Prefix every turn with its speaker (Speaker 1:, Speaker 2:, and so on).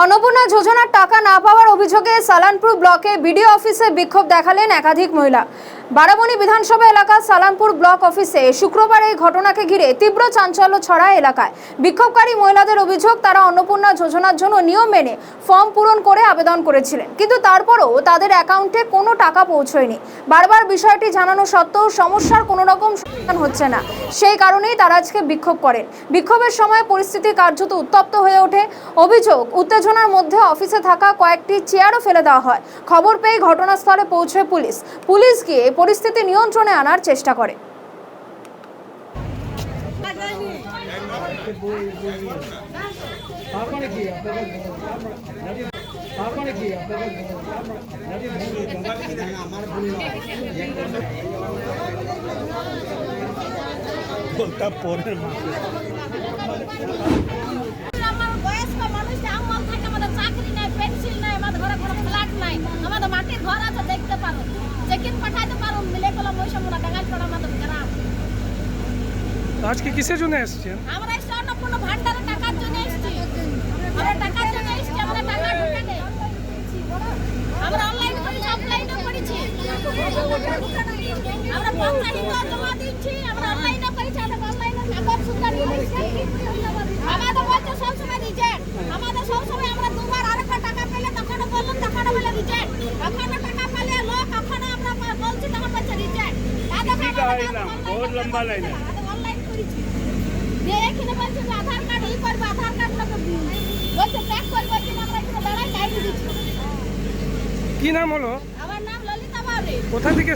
Speaker 1: অন্নপূর্ণা যোজনার টাকা না পাওয়ার অভিযোগে সালানপুর ব্লকে বিডিও অফিসে বিক্ষোভ দেখালেন একাধিক মহিলা। বারাবণী বিধানসভা এলাকার সালানপুর ব্লক অফিসে শুক্রবার এই ঘটনাকে ঘিরে তীব্র চাঞ্চল্য ছড়ায় এলাকায়। বিক্ষোভকারী মহিলাদের অভিযোগ, তারা অন্নপূর্ণা যোজনার জন্য নিয়ম মেনে ফর্ম পূরণ করে আবেদন করেছিলেন, কিন্তু তারপরও তাদের অ্যাকাউন্টে কোনো টাকা পৌঁছয়নি। বারবার বিষয়টি জানানো সত্ত্বেও সমস্যার কোনো রকম সমাধান হচ্ছে না। সেই কারণেই তারা আজকে বিক্ষোভ করেন। বিক্ষোভের সময় পরিস্থিতি কার্যত উত্তপ্ত হয়ে ওঠে। অভিযোগ, উত্তেজনার মধ্যে অফিসে থাকা কয়েকটি চেয়ারও ফেলে দেওয়া হয়। খবর পেয়ে ঘটনাস্থলে পৌঁছে পুলিশ গিয়ে পরিস্থিতি নিয়ন্ত্রণে আনার চেষ্টা করে।
Speaker 2: আমাদের মাটির ঘর আছে, দেখতে পারো, চেকিং পাঠাইতে পারো, মিলে কলম ওই সময় টাঙ্গাইল পড়া আমাদের গ্রাম।
Speaker 3: আজকে কিসের জন্য এসেছেন?
Speaker 2: আমরা এসে অন্নপূর্ণা ভান্ডারে টাকার জন্য এসেছি। আমরা টাকার জন্য এসেছি, আমরা টাকা ঢুকে দেয়। আমরা অনলাইন করেছি, অফলাইনও করেছি। আমরা পঞ্চায়েত জমা দিচ্ছি, আমরা অনলাইনও করেছি, আমরা অনলাইনে কাগজ সুন্দর নিয়েছি। আমাদের বলছে সবসময় রিজেক্ট, আমাদের সবসময় আমরা দুবার আরেকবার টাকা পেলে তখনও বললাম, তখনও বলে রিজেক্ট, এখনো টাকা পেলে লোক, এখনো আমরা বলছি, তখন বলছে রিজেক্ট।
Speaker 3: বহুত লম্বা লাইন
Speaker 2: অনলাইন করেছি, যে এখানে বলছে যে আধার কার্ড ই করবে, আধার কার্ড বলছে চেক করবে, বলছে আমরা এখানে দাঁড়াই লাইন দিচ্ছি।
Speaker 3: কি নাম হলো?
Speaker 2: আমার নাম ললিতা বাউরি।
Speaker 3: কোথা থেকে